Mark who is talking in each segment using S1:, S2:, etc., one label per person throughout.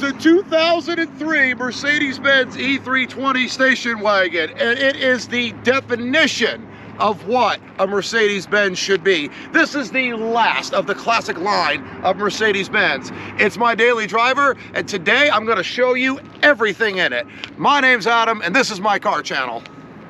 S1: a 2003 Mercedes-Benz E320 station wagon, and it is the definition of what a Mercedes-Benz should be. This is the last of the classic line of Mercedes-Benz. It's my daily driver, and today I'm going to show you everything in it. My name's Adam, and this is my car channel.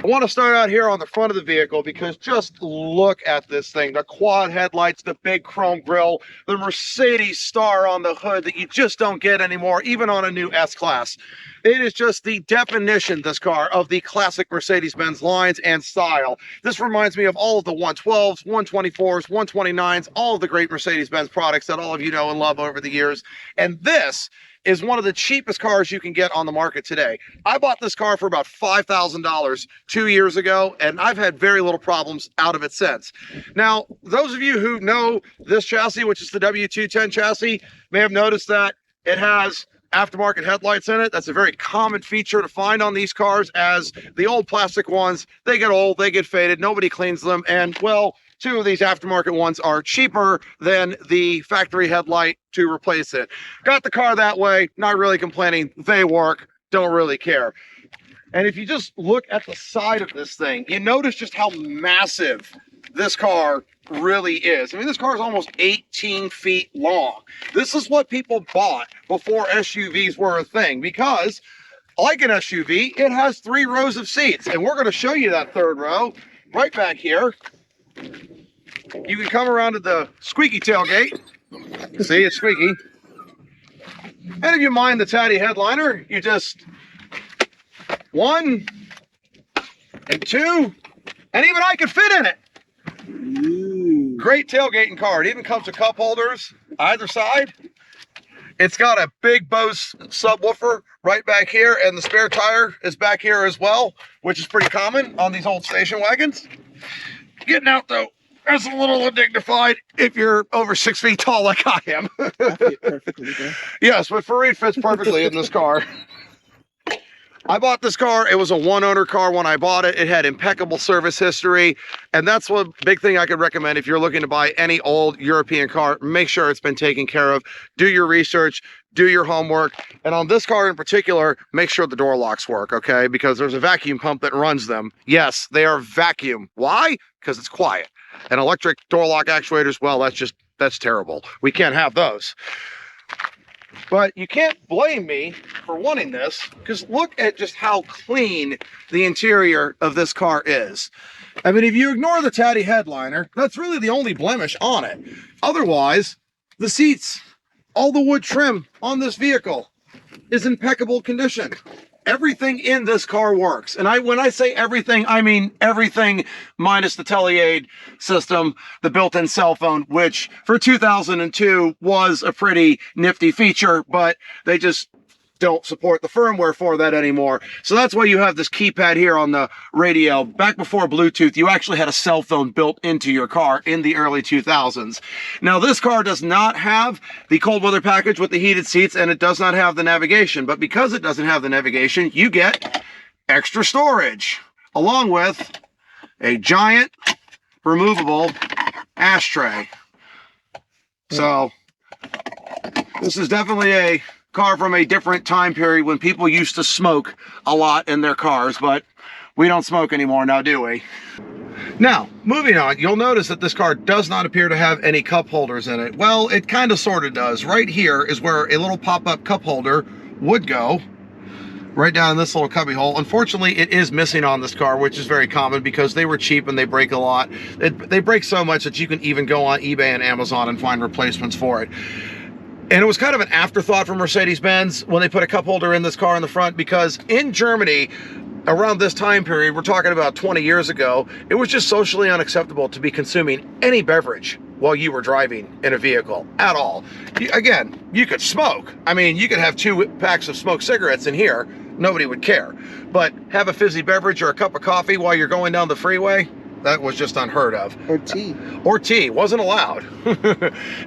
S1: I want to start out here on the front of the vehicle because just look at this thing. The quad headlights, the big chrome grille, the Mercedes star on the hood that you just don't get anymore, even on a new S-Class. It is just the definition, this car, of the classic Mercedes-Benz lines and style. This reminds me of all of the 112s, 124s, 129s, all of the great Mercedes-Benz products that all of you know and love over the years. And this is one of the cheapest cars you can get on the market today. I bought this car for about $5,000 2 years ago, and I've had very little problems out of it since. Now, those of you who know this chassis, which is the W210 chassis, may have noticed that it has aftermarket headlights in it. That's a very common feature to find on these cars, as the old plastic ones, they get old, they get faded, nobody cleans them, and well, two of these aftermarket ones are cheaper than the factory headlight to replace it. Got the car that way, not really complaining. They work, don't really care. And if you just look at the side of this thing, you notice just how massive this car really is. I mean, this car is almost 18 feet long. This is what people bought before SUVs were a thing, because like an SUV, it has 3 rows of seats, and we're going to show you that third row right back here. You can come around to the squeaky tailgate. See, it's squeaky. And if you mind the tatty headliner, you just 1 and 2, and even I can fit in it. Ooh. Great tailgating car. It even comes with cup holders either side. It's got a big Bose subwoofer right back here, and the spare tire is back here as well, which is pretty common on these old station wagons. Getting out though, that's a little undignified if you're over 6 feet tall like I am. I fit perfectly there. Yes, but Fareed fits perfectly in this car. I bought this car. It was a one-owner car when I bought it. It had impeccable service history, and that's one big thing I could recommend if you're looking to buy any old European car. Make sure it's been taken care of. Do your research, do your homework, and on this car in particular, make sure the door locks work, okay? Because there's a vacuum pump that runs them. Yes, they are vacuum. Why? Because it's quiet. And electric door lock actuators, well, that's terrible. We can't have those. But you can't blame me for wanting this, because look at just how clean the interior of this car is. I mean, if you ignore the tatty headliner, that's really the only blemish on it. Otherwise, the seats, all the wood trim on this vehicle is in impeccable condition. Everything in this car works. And when I say everything, I mean everything minus the tele-aid system, the built-in cell phone, which for 2002 was a pretty nifty feature, but they just don't support the firmware for that anymore. So that's why you have this keypad here on the radio. Back before Bluetooth, you actually had a cell phone built into your car in the early 2000s. Now, this car does not have the cold weather package with the heated seats, and it does not have the navigation. But because it doesn't have the navigation, you get extra storage, along with a giant removable ashtray. So this is definitely a car from a different time period when people used to smoke a lot in their cars, but we don't smoke anymore now, do we? Now, moving on, you'll notice that this car does not appear to have any cup holders in it. Well, it kind of sort of does. Right here is where a little pop-up cup holder would go, right down in this little cubby hole. Unfortunately, it is missing on this car, which is very common because they were cheap and they break a lot. They break so much that you can even go on eBay and Amazon and find replacements for it. And it was kind of an afterthought for Mercedes-Benz when they put a cup holder in this car in the front, because in Germany, around this time period, we're talking about 20 years ago, it was just socially unacceptable to be consuming any beverage while you were driving in a vehicle at all. Again, you could smoke. I mean, you could have 2 packs of smoked cigarettes in here. Nobody would care. But have a fizzy beverage or a cup of coffee while you're going down the freeway? That was just unheard of.
S2: Or tea.
S1: Or tea. Wasn't allowed.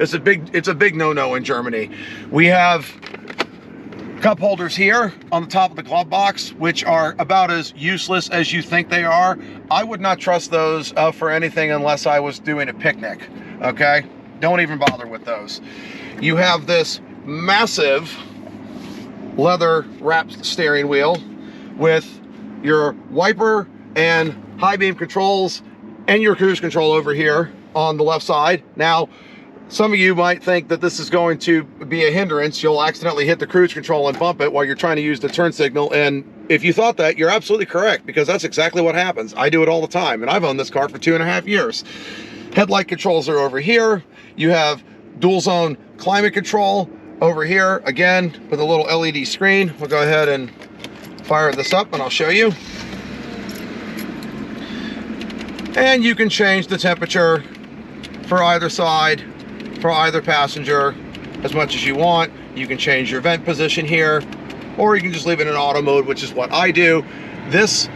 S1: It's a big no-no in Germany. We have cup holders here on the top of the glove box, which are about as useless as you think they are. I would not trust those for anything unless I was doing a picnic, okay? Don't even bother with those. You have this massive leather wrapped steering wheel with your wiper and high beam controls and your cruise control over here on the left side. Now, some of you might think that this is going to be a hindrance. You'll accidentally hit the cruise control and bump it while you're trying to use the turn signal. And if you thought that, you're absolutely correct, because that's exactly what happens. I do it all the time, and I've owned this car for 2.5 years. Headlight controls are over here. You have dual zone climate control over here, again, with a little LED screen. We'll go ahead and fire this up and I'll show you. And you can change the temperature for either side, for either passenger, as much as you want. You can change your vent position here, or you can just leave it in auto mode, which is what I do. This,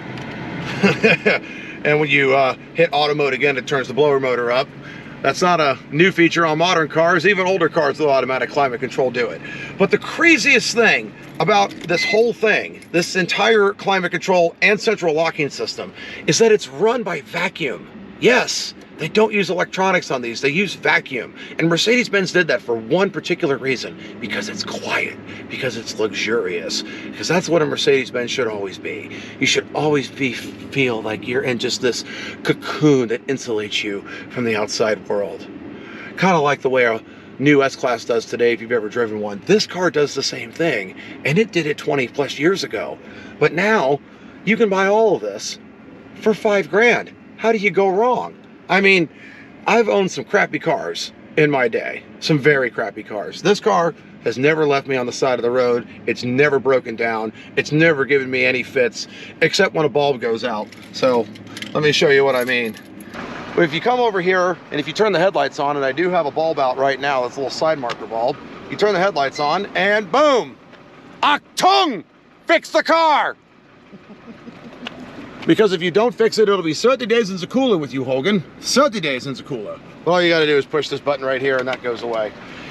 S1: and when you hit auto mode again, it turns the blower motor up. That's not a new feature on modern cars. Even older cars with automatic climate control do it. But the craziest thing about this whole thing, this entire climate control and central locking system, is that it's run by vacuum. Yes, they don't use electronics on these, they use vacuum. And Mercedes-Benz did that for one particular reason: because it's quiet, because it's luxurious, because that's what a Mercedes-Benz should always be. You should always feel like you're in just this cocoon that insulates you from the outside world. Kind of like the way a new S-Class does today, if you've ever driven one. This car does the same thing, and it did it 20 plus years ago. But now, you can buy all of this for $5 grand. How do you go wrong? I mean, I've owned some crappy cars in my day, some very crappy cars. This car has never left me on the side of the road. It's never broken down. It's never given me any fits, except when a bulb goes out. So let me show you what I mean. But if you come over here and if you turn the headlights on, and I do have a bulb out right now, that's a little side marker bulb, you turn the headlights on and boom, Achtung, fix the car. Because if you don't fix it, it'll be 30 days in the cooler with you, Hogan. 30 days in the cooler. But all you gotta do is push this button right here and that goes away.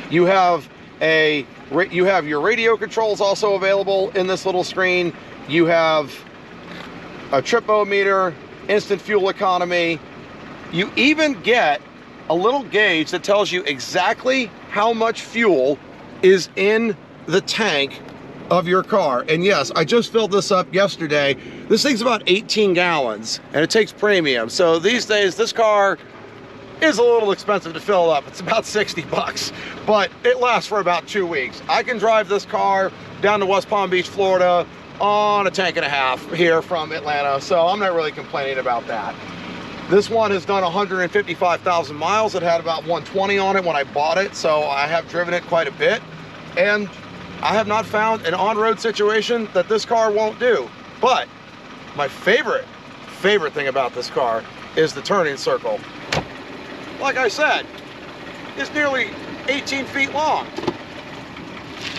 S1: You have your radio controls also available in this little screen. You have a trip-o-meter, instant fuel economy. You even get a little gauge that tells you exactly how much fuel is in the tank of your car. And yes, I just filled this up yesterday. This thing's about 18 gallons and it takes premium. So these days, this car is a little expensive to fill up. It's about 60 bucks, but it lasts for about 2 weeks. I can drive this car down to West Palm Beach, Florida on a tank and a half here from Atlanta. So I'm not really complaining about that. This one has done 155,000 miles. It had about 120 on it when I bought it. So I have driven it quite a bit. And I have not found an on-road situation that this car won't do. But my favorite thing about this car is the turning circle. Like I said, it's nearly 18 feet long.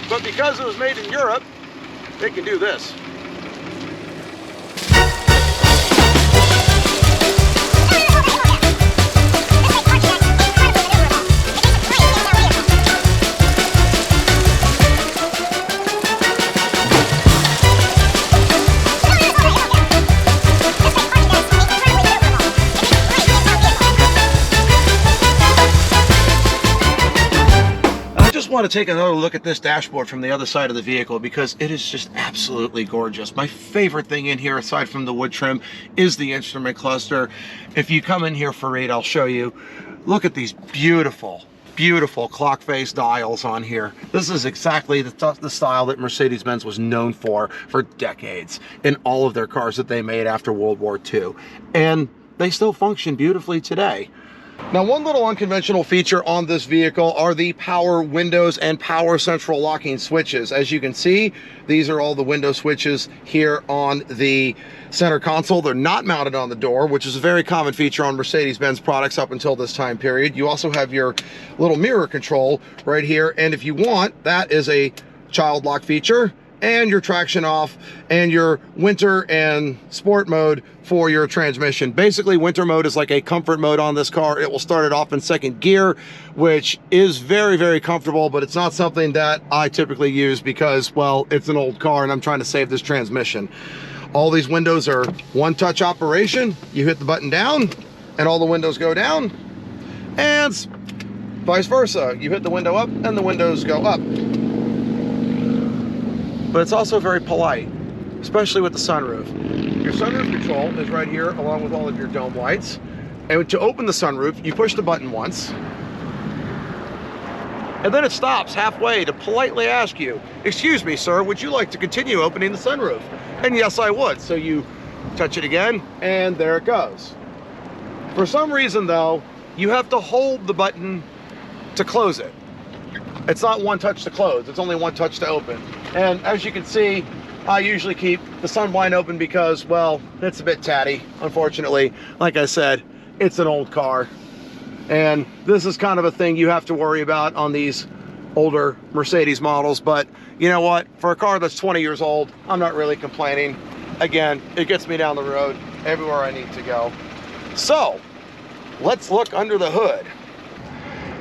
S1: But because it was made in Europe, it can do this. I want to take another look at this dashboard from the other side of the vehicle because it is just absolutely gorgeous. My favorite thing in here, aside from the wood trim, is the instrument cluster. If you come in here for a read, I'll show you. Look at these beautiful, beautiful clock face dials on here. This is exactly the style that Mercedes-Benz was known for decades in all of their cars that they made after World War II. And they still function beautifully today. Now, one little unconventional feature on this vehicle are the power windows and power central locking switches. As you can see, these are all the window switches here on the center console. They're not mounted on the door, which is a very common feature on Mercedes-Benz products up until this time period. You also have your little mirror control right here. And if you want, that is a child lock feature, and your traction off, and your winter and sport mode for your transmission. Basically, winter mode is like a comfort mode on this car. It will start it off in second gear, which is very, very comfortable, but it's not something that I typically use because, well, it's an old car and I'm trying to save this transmission. All these windows are one-touch operation. You hit the button down and all the windows go down, and vice versa. You hit the window up and the windows go up. but it's also very polite, especially with the sunroof. Your sunroof control is right here along with all of your dome lights. And to open the sunroof, you push the button once, and then it stops halfway to politely ask you, "Excuse me, sir, would you like to continue opening the sunroof?" And yes, I would. So you touch it again, and there it goes. For some reason, though, you have to hold the button to close it. It's not one touch to close, it's only one touch to open. And as you can see, I usually keep the sunblind open because, well, it's a bit tatty, unfortunately. Like I said, it's an old car. And this is kind of a thing you have to worry about on these older Mercedes models. But you know what? For a car that's 20 years old, I'm not really complaining. Again, it gets me down the road everywhere I need to go. So, let's look under the hood.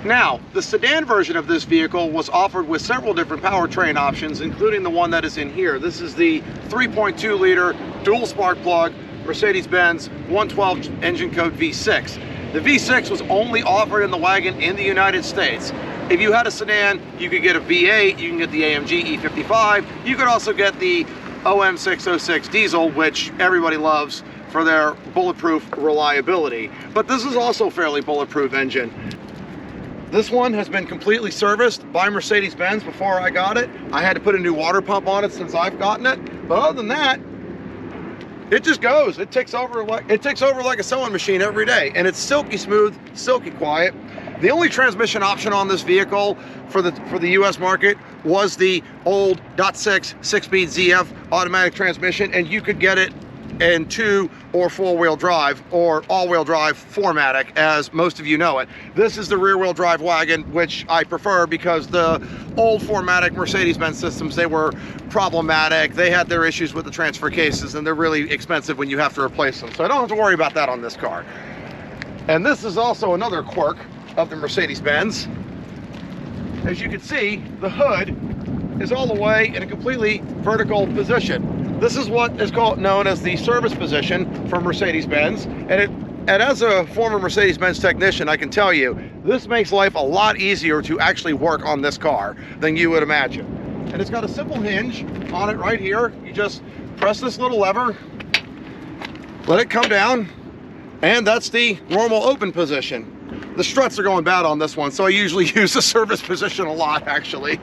S1: Now, the sedan version of this vehicle was offered with several different powertrain options, including the one that is in here. This is the 3.2 liter dual spark plug Mercedes-Benz 112 engine code V6. The V6 was only offered in the wagon in the United States. If you had a sedan, you could get a V8, you can get the AMG E55, you could also get the OM606 diesel, which everybody loves for their bulletproof reliability. But this is also a fairly bulletproof engine. This one has been completely serviced by Mercedes-Benz before I got it. I had to put a new water pump on it since I've gotten it. But other than that, it just goes. It takes over like a sewing machine every day, and it's silky smooth, silky quiet. The only transmission option on this vehicle for the US market was the old .6 6-speed ZF automatic transmission, and you could get it in 2 or 4-wheel drive or all-wheel drive 4MATIC, as most of you know it. This is the rear-wheel drive wagon, which I prefer because the old 4MATIC Mercedes-Benz systems, they were problematic. They had their issues with the transfer cases, and they're really expensive when you have to replace them. So I don't have to worry about that on this car. And this is also another quirk of the Mercedes-Benz. As you can see, the hood is all the way in a completely vertical position. This is what is known as the service position for Mercedes-Benz, and as a former Mercedes-Benz technician, I can tell you, this makes life a lot easier to actually work on this car than you would imagine. And it's got a simple hinge on it right here. You just press this little lever, let it come down, and that's the normal open position. The struts are going bad on this one, so I usually use the service position a lot, actually.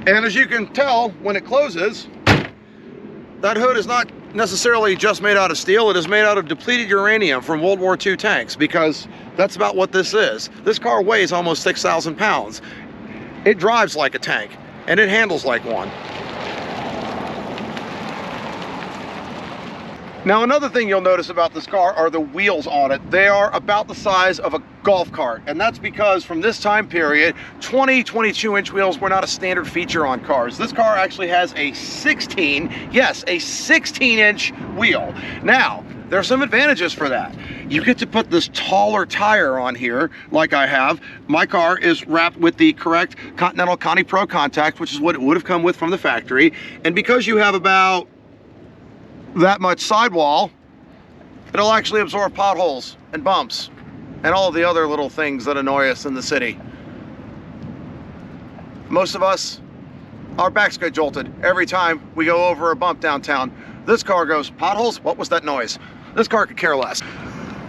S1: And as you can tell, when it closes, that hood is not necessarily just made out of steel. It is made out of depleted uranium from World War II tanks, because that's about what this is. This car weighs almost 6,000 pounds. It drives like a tank, and it handles like one. Now, another thing you'll notice about this car are the wheels on it. They are about the size of a golf cart, and that's because from this time period, 22-inch wheels were not a standard feature on cars. This car actually has a 16-inch wheel. Now, there are some advantages for that. You get to put this taller tire on here, like I have. My car is wrapped with the correct Continental Conti Pro Contact, which is what it would have come with from the factory. And because you have about that much sidewall, it'll actually absorb potholes and bumps and all of the other little things that annoy us in the city. Most of us, our backs get jolted every time we go over a bump downtown. This car goes, potholes? What was that noise? This car could care less.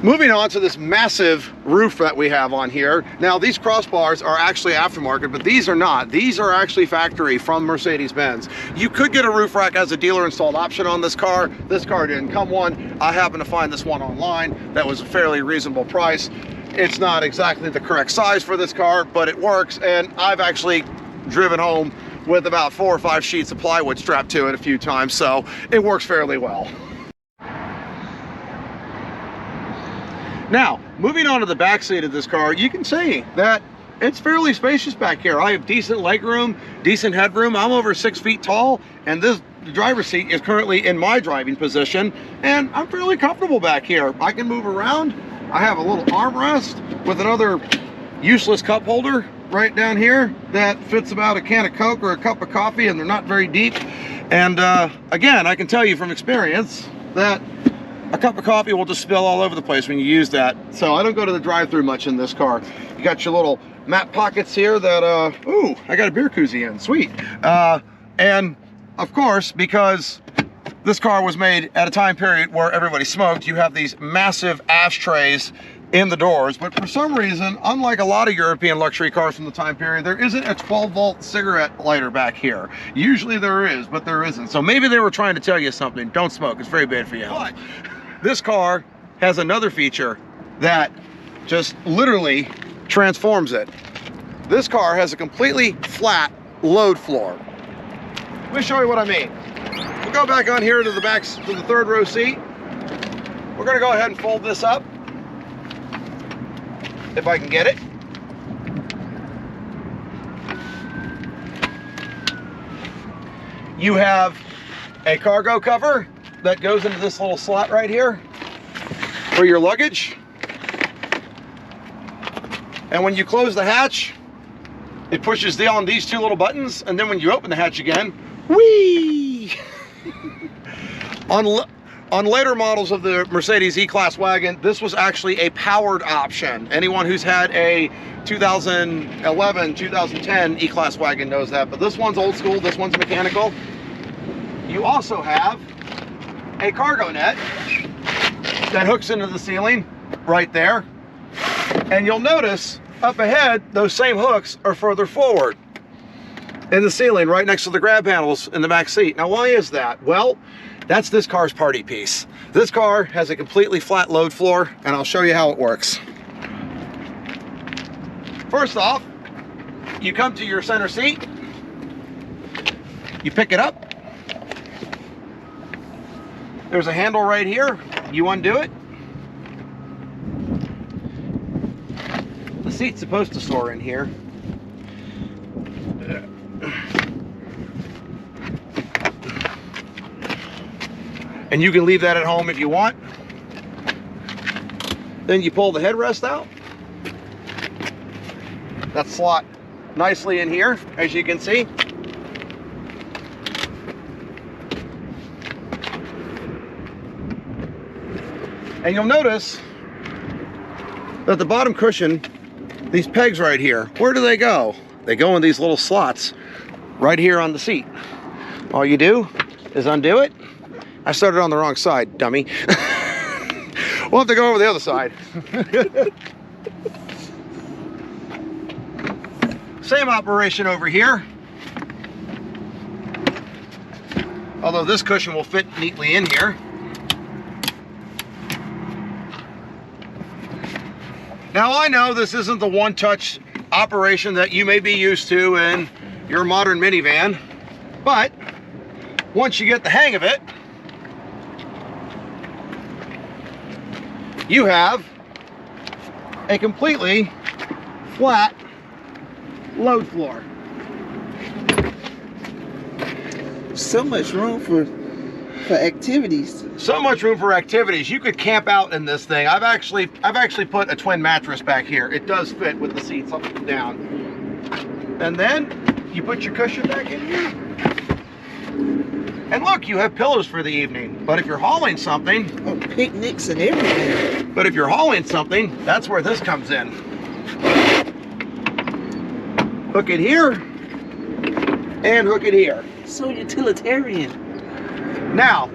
S1: Moving on to this massive roof that we have on here. Now, these crossbars are actually aftermarket, but these are not. These are actually factory from Mercedes-Benz. You could get a roof rack as a dealer installed option on this car. This car didn't come one. I happened to find this one online that was a fairly reasonable price. It's not exactly the correct size for this car, but it works, and I've actually driven home with about 4 or 5 sheets of plywood strapped to it a few times, so it works fairly well. Now, moving on to the back seat of this car, you can see that it's fairly spacious back here. I have decent legroom, decent headroom. I'm over 6 feet tall, and this driver's seat is currently in my driving position, and I'm fairly comfortable back here. I can move around. I have a little armrest with another useless cup holder right down here that fits about a can of Coke or a cup of coffee, and they're not very deep. And again, I can tell you from experience that a cup of coffee will just spill all over the place when you use that. So I don't go to the drive-thru much in this car. You got your little map pockets here that, ooh, I got a beer koozie in, sweet. And of course, because this car was made at a time period where everybody smoked, you have these massive ashtrays in the doors. But for some reason, unlike a lot of European luxury cars from the time period, there isn't a 12-volt cigarette lighter back here. Usually there is, but there isn't. So maybe they were trying to tell you something. Don't smoke, it's very bad for you. But this car has another feature that just literally transforms it. This car has a completely flat load floor. Let me show you what I mean. We'll go back on here to the back, to the third row seat. We're gonna go ahead and fold this up, if I can get it. You have a cargo cover that goes into this little slot right here for your luggage. And when you close the hatch, it pushes on these two little buttons, and then when you open the hatch again, whee! On later models of the Mercedes E-Class wagon, this was actually a powered option. Anyone who's had a 2011, 2010 E-Class wagon knows that, but this one's old school, this one's mechanical. You also have a cargo net that hooks into the ceiling right there. And you'll notice up ahead, those same hooks are further forward in the ceiling, right next to the grab handles in the back seat. Now, why is that? Well, that's this car's party piece. This car has a completely flat load floor, and I'll show you how it works. First off, you come to your center seat, you pick it up. There's a handle right here. You undo it. The seat's supposed to store in here. And you can leave that at home if you want. Then you pull the headrest out. That slot nicely in here, as you can see. And you'll notice that the bottom cushion, these pegs right here, where do they go? They go in these little slots right here on the seat. All you do is undo it. I started on the wrong side, dummy. We'll have to go over the other side. Same operation over here. Although this cushion will fit neatly in here. Now, I know this isn't the one-touch operation that you may be used to in your modern minivan, but once you get the hang of it, you have a completely flat load floor.
S2: So much room for activities.
S1: So much room for activities. You could camp out in this thing. I've actually put a twin mattress back here. It does fit with the seats up and down. And then you put your cushion back in here. And look, you have pillows for the evening. But if you're hauling something,
S2: Oh, picnics and everything.
S1: but if you're hauling something, that's where this comes in. Hook it here and hook it here.
S2: So utilitarian
S1: Now,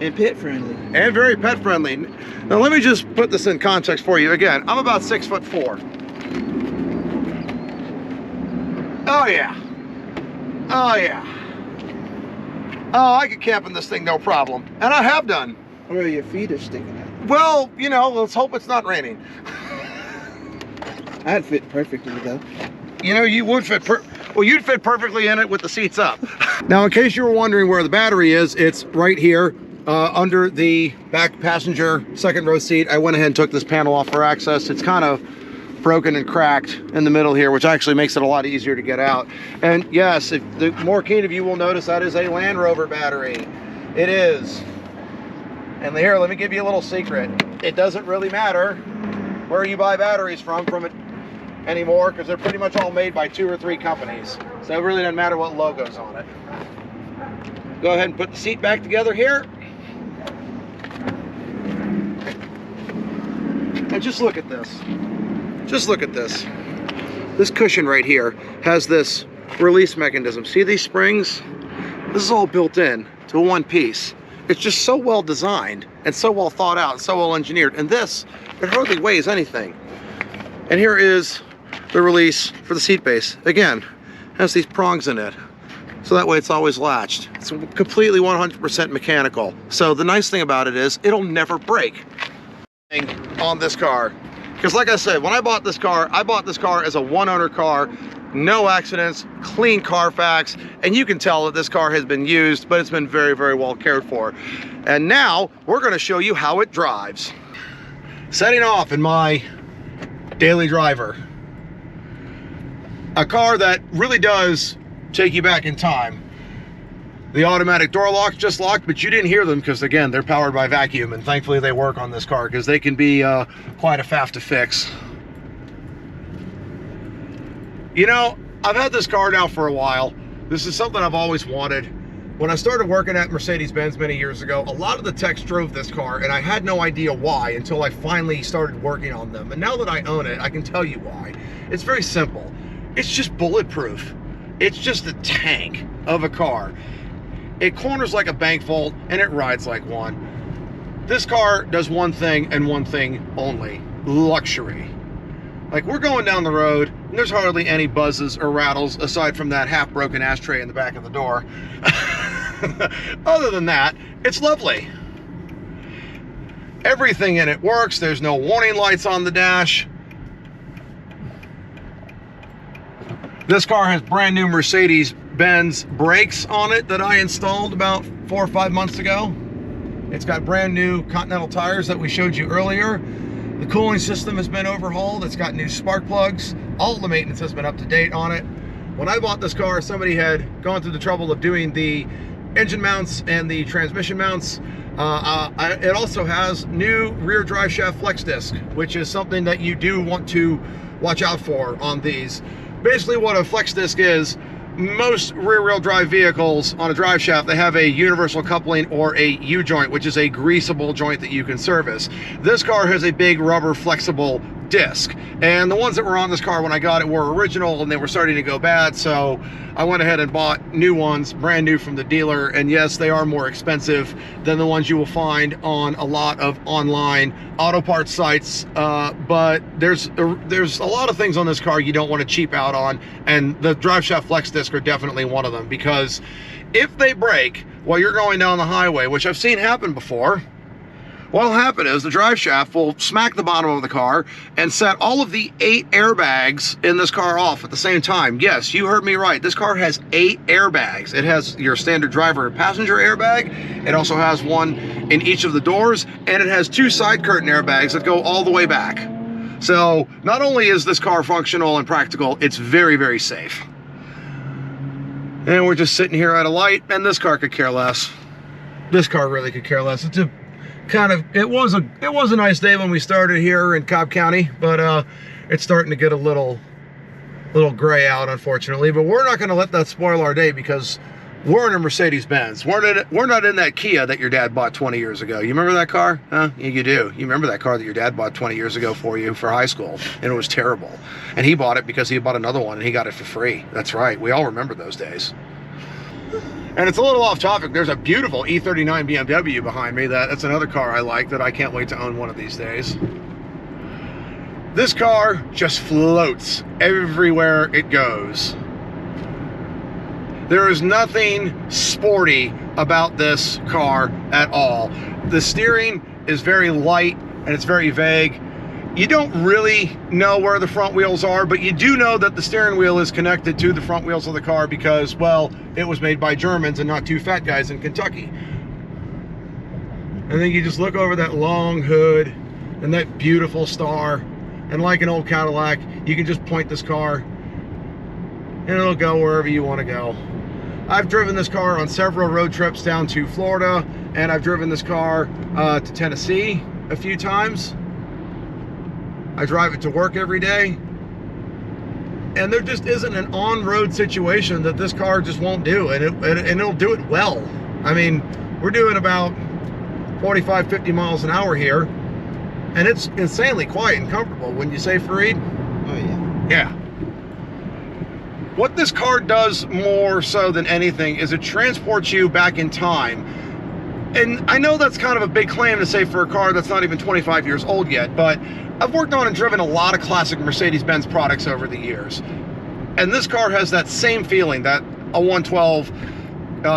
S2: and pet friendly.
S1: and very pet friendly. Now let me just put this in context for you. Again, I'm about 6'4". Oh yeah. Oh yeah. Oh, I could camp in this thing no problem. And I have done.
S2: Or your feet are sticking out.
S1: Well, you know, let's hope it's not raining.
S2: I'd fit perfectly though.
S1: You know, you would fit, well, you'd fit perfectly in it with the seats up. Now, in case you were wondering where the battery is, it's right here under the back passenger second row seat. I went ahead and took this panel off for access. It's kind of broken and cracked in the middle here, which actually makes it a lot easier to get out. And yes, if the more keen of you will notice, that is a Land Rover battery. It is. And here, let me give you a little secret. It doesn't really matter where you buy batteries from it anymore, because they're pretty much all made by 2 or 3 companies. So it really doesn't matter what logo's on it. Go ahead and put the seat back together here. And just look at this. Just look at this. This cushion right here has this release mechanism. See these springs? This is all built in to one piece. It's just so well designed and so well thought out and so well engineered. And this, it hardly weighs anything. And here is the release for the seat base. Again, has these prongs in it. So that way it's always latched. It's completely 100% mechanical. So the nice thing about it is it'll never break on this car. Because like I said, when I bought this car as a one-owner car, no accidents, clean Carfax, and you can tell that this car has been used, but it's been very, very well cared for. And now we're gonna show you how it drives. Setting off in my daily driver. A car that really does take you back in time. The automatic door locks just locked, but you didn't hear them because, again, they're powered by vacuum, and thankfully they work on this car because they can be quite a faff to fix. You know, I've had this car now for a while. This is something I've always wanted. When I started working at Mercedes-Benz many years ago, a lot of the techs drove this car, and I had no idea why until I finally started working on them. And now that I own it, I can tell you why. It's very simple. It's just bulletproof. It's just a tank of a car. It corners like a bank vault, and it rides like one. This car does one thing and one thing only: luxury. Like, we're going down the road, and there's hardly any buzzes or rattles aside from that half-broken ashtray in the back of the door. Other than that, it's lovely. Everything in it works. There's no warning lights on the dash. This car has brand new Mercedes-Benz brakes on it that I installed about 4 or 5 months ago. It's got brand new Continental tires that we showed you earlier. The cooling system has been overhauled. It's got new spark plugs. All the maintenance has been up to date on it. When I bought this car, somebody had gone through the trouble of doing the engine mounts and the transmission mounts. It also has new rear drive shaft flex disc, which is something that you do want to watch out for on these. Basically what a flex disc is, most rear-wheel drive vehicles on a drive shaft, they have a universal coupling or a U-joint, which is a greasable joint that you can service. This car has a big rubber flexible disc, and the ones that were on this car when I got it were original and they were starting to go bad, so I went ahead and bought new ones, brand new from the dealer. And yes, they are more expensive than the ones you will find on a lot of online auto parts sites, but there's a lot of things on this car you don't want to cheap out on, and the drive shaft flex disc are definitely one of them, because if they break while you're going down the highway, which I've seen happen before, what'll happen is the drive shaft will smack the bottom of the car and set all of the 8 airbags in this car off at the same time. Yes, you heard me right. This car has 8 airbags. It has your standard driver and passenger airbag. It also has one in each of the doors, and it has 2 side curtain airbags that go all the way back. So not only is this car functional and practical, it's very, very safe. And we're just sitting here at a light, and this car could care less. This car really could care less. It's a it was a nice day when we started here in Cobb County, but it's starting to get a little gray out, unfortunately. But we're not going to let that spoil our day, because we're in a Mercedes-Benz. We're not in that Kia that your dad bought 20 years ago. You remember that car? Huh? Yeah, you do. You remember that car that your dad bought 20 years ago for you for high school, and it was terrible. And he bought it because he bought another one and he got it for free. That's right. We all remember those days. And it's a little off topic. There's a beautiful E39 BMW behind me. That's another car I like that I can't wait to own one of these days. This car just floats everywhere it goes. There is nothing sporty about this car at all. The steering is very light and it's very vague. You don't really know where the front wheels are, but you do know that the steering wheel is connected to the front wheels of the car because, well, it was made by Germans and not 2 fat guys in Kentucky. And then you just look over that long hood and that beautiful star, and like an old Cadillac, you can just point this car and it'll go wherever you want to go. I've driven this car on several road trips down to Florida, and I've driven this car to Tennessee a few times. I drive it to work every day, and there just isn't an on-road situation that this car just won't do, and it'll do it well. I mean, we're doing about 45, 50 miles an hour here, and it's insanely quiet and comfortable. Wouldn't you say, Fareed?
S2: Oh yeah.
S1: Yeah. What this car does more so than anything is it transports you back in time. And I know that's kind of a big claim to say for a car that's not even 25 years old yet, but I've worked on and driven a lot of classic Mercedes-Benz products over the years. And this car has that same feeling that a 112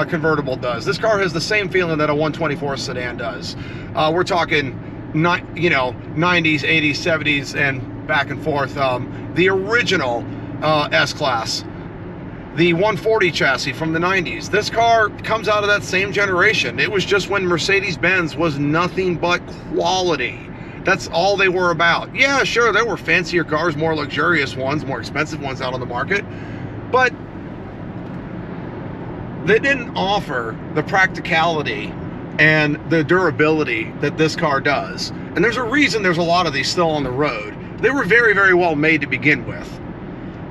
S1: convertible does. This car has the same feeling that a 124 sedan does. We're talking, you know, 90s, 80s, 70s, and back and forth. The original S-Class, the 140 chassis from the 90s. This car comes out of that same generation. It was just when Mercedes-Benz was nothing but quality. That's all they were about. Yeah, sure, there were fancier cars, more luxurious ones, more expensive ones out on the market, but they didn't offer the practicality and the durability that this car does. And there's a reason there's a lot of these still on the road. They were very, very well made to begin with.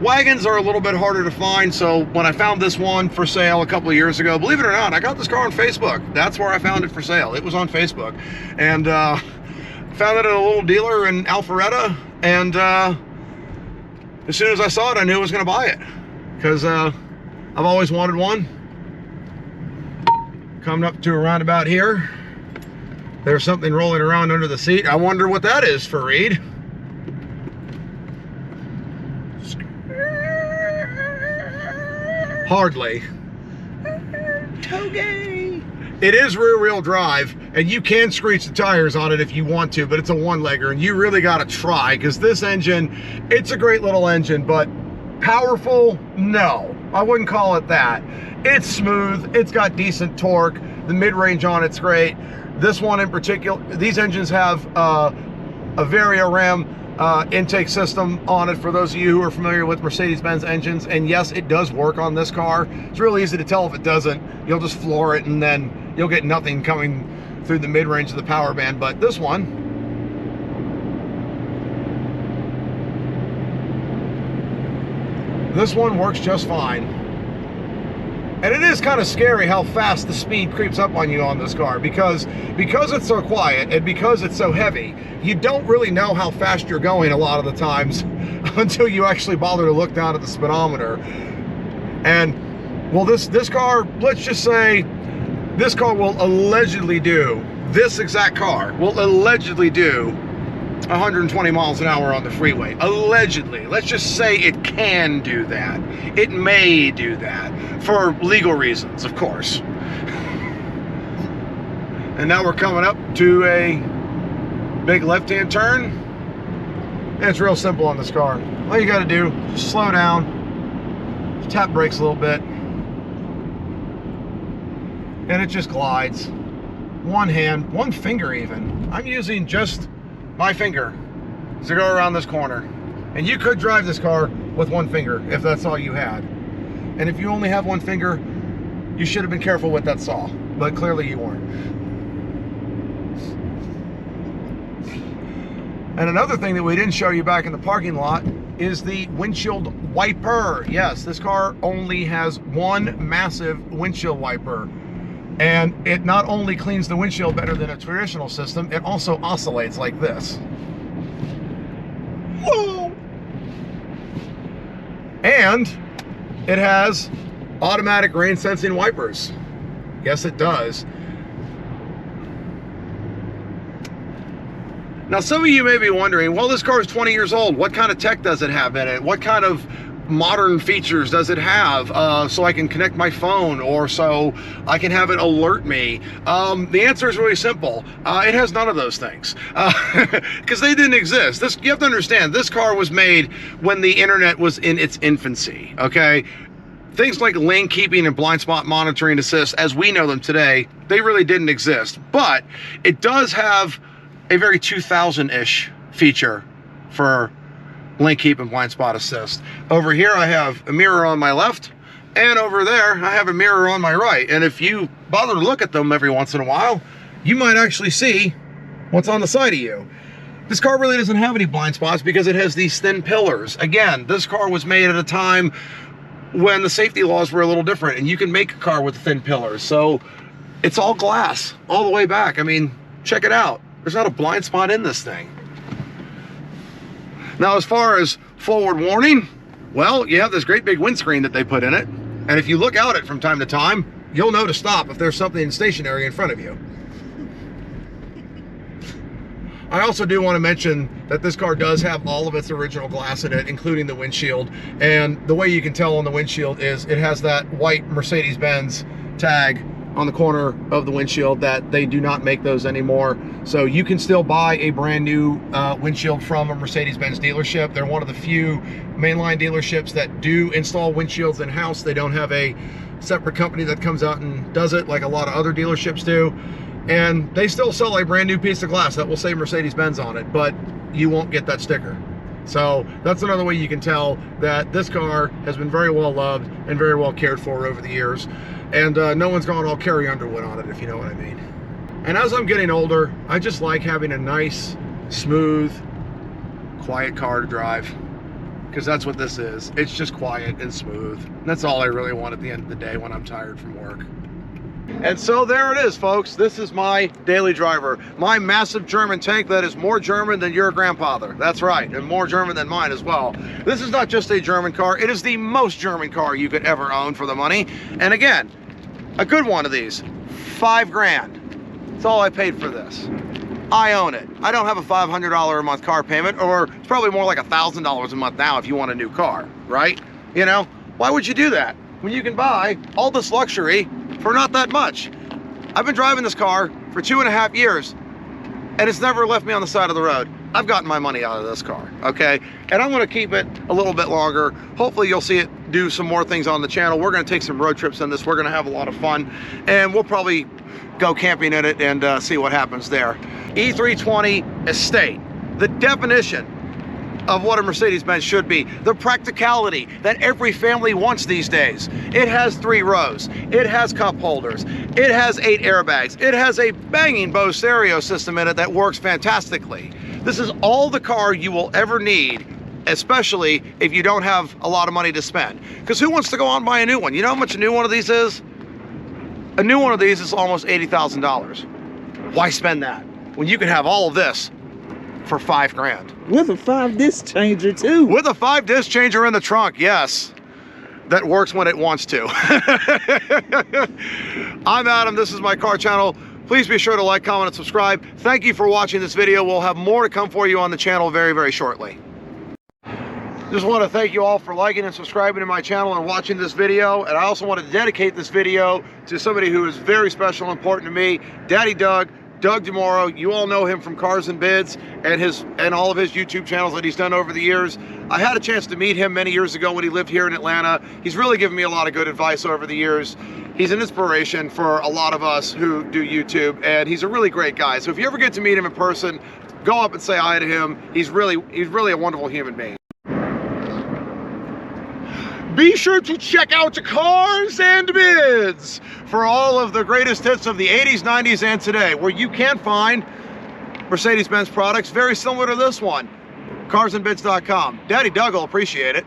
S1: Wagons are a little bit harder to find, so when I found this one for sale a couple of years ago, believe it or not, I got this car on Facebook. That's where I found it for sale. It was on Facebook. And found it at a little dealer in Alpharetta, and as soon as I saw it, I knew I was going to buy it, because I've always wanted one. Coming up to a roundabout here, there's something rolling around under the seat. I wonder what that is for Reed. Hardly.
S2: Toge!
S1: It is rear-wheel drive, and you can screech the tires on it if you want to, but it's a one-legger, and you really got to try, because this engine, it's a great little engine, but powerful? No. I wouldn't call it that. It's smooth. It's got decent torque. The mid-range on it's great. This one in particular, these engines have a Varia-Ram intake system on it, for those of you who are familiar with Mercedes-Benz engines, and yes, it does work on this car. It's really easy to tell if it doesn't. You'll just floor it, and then you'll get nothing coming through the mid-range of the power band. But this one works just fine. And it is kind of scary how fast the speed creeps up on you on this car, because it's so quiet and because it's so heavy, you don't really know how fast you're going a lot of the times until you actually bother to look down at the speedometer. And well, this car, let's just say this car will allegedly do, this exact car will allegedly do 120 miles an hour on the freeway. Allegedly. Let's just say it can do that. It may do that for legal reasons, of course. And now we're coming up to a big left-hand turn. And it's real simple on this car. All you got to do is slow down, tap brakes a little bit, and it just glides. One hand, one finger even. I'm using just my finger to go around this corner. And you could drive this car with one finger if that's all you had. And if you only have one finger, you should have been careful with that saw, but clearly you weren't. And another thing that we didn't show you back in the parking lot is the windshield wiper. Yes, this car only has one massive windshield wiper. And it not only cleans the windshield better than a traditional system, it also oscillates like this. Whoa! And it has automatic rain sensing wipers. Yes, it does. Now, some of you may be wondering, well, this car is 20 years old. What kind of tech does it have in it? What kind of modern features does it have, so I can connect my phone, or so I can have it alert me? The answer is really simple. It has none of those things, because they didn't exist. You have to understand, this car was made when the internet was in its infancy, okay? Things like lane keeping and blind spot monitoring assist, as we know them today, they really didn't exist. But it does have a very 2000-ish feature for lane keep and blind spot assist. Over here I have a mirror on my left, and over there I have a mirror on my right. And if you bother to look at them every once in a while, you might actually see what's on the side of you. This car really doesn't have any blind spots because it has these thin pillars. Again, this car was made at a time when the safety laws were a little different, and you can make a car with thin pillars. So it's all glass all the way back. I mean, check it out. There's not a blind spot in this thing. Now, as far as forward warning, Well, you have this great big windscreen that they put in it, and if you look out it from time to time, you'll know to stop if there's something stationary in front of you. I also do want to mention that this car does have all of its original glass in it, including the windshield. And the way you can tell on the windshield is it has that white Mercedes-Benz tag on the corner of the windshield that they do not make those anymore. So you can still buy a brand new windshield from a Mercedes-Benz dealership. They're one of the few mainline dealerships that do install windshields in-house. They don't have a separate company that comes out and does it like a lot of other dealerships do. And they still sell a brand new piece of glass that will say Mercedes-Benz on it, but you won't get that sticker. So that's another way you can tell that this car has been very well loved and very well cared for over the years. And no one's gone all Carrie Underwood on it, if you know what I mean. And as I'm getting older, I just like having a nice, smooth, quiet car to drive, because that's what this is. It's just quiet and smooth. That's all I really want at the end of the day when I'm tired from work. And so there it is, folks. This is my daily driver, my massive German tank that is more German than your grandfather. That's right, and more German than mine as well. This is not just a German car, it is the most German car you could ever own for the money. And again, a good one of these, $5 grand. That's all I paid for this. I own it. I don't have a $500 a month car payment, or it's probably more like $1,000 a month now if you want a new car, right? You know, why would you do that when you can buy all this luxury for not that much? I've been driving this car for 2.5 years and it's never left me on the side of the road. I've gotten my money out of this car, okay? And I'm gonna keep it a little bit longer. Hopefully you'll see it do some more things on the channel. We're gonna take some road trips in this. We're gonna have a lot of fun, and we'll probably go camping in it and see what happens there. E320 Estate, the definition of what a Mercedes-Benz should be, the practicality that every family wants these days. It has 3 rows, it has cup holders, it has 8 airbags, it has a banging Bose stereo system in it that works fantastically. This is all the car you will ever need, especially if you don't have a lot of money to spend. Because who wants to go out and buy a new one? You know how much a new one of these is? A new one of these is almost $80,000. Why spend that when you can have all of this for $5 grand?
S2: With a 5-disc changer too.
S1: With a 5-disc changer in the trunk, yes. That works when it wants to. I'm Adam, this is my car channel. Please be sure to like, comment, and subscribe. Thank you for watching this video. We'll have more to come for you on the channel very, very shortly. Just want to thank you all for liking and subscribing to my channel and watching this video. And I also want to dedicate this video to somebody who is very special and important to me, Daddy Doug. Doug DeMoro. You all know him from Cars and Bids and all of his YouTube channels that he's done over the years. I had a chance to meet him many years ago when he lived here in Atlanta. He's really given me a lot of good advice over the years. He's an inspiration for a lot of us who do YouTube, and he's a really great guy. So if you ever get to meet him in person, go up and say hi to him. He's really a wonderful human being. Be sure to check out Cars and Bids for all of the greatest hits of the 80s, 90s, and today, where you can find Mercedes-Benz products very similar to this one. Carsandbids.com. Daddy Doug will appreciate it.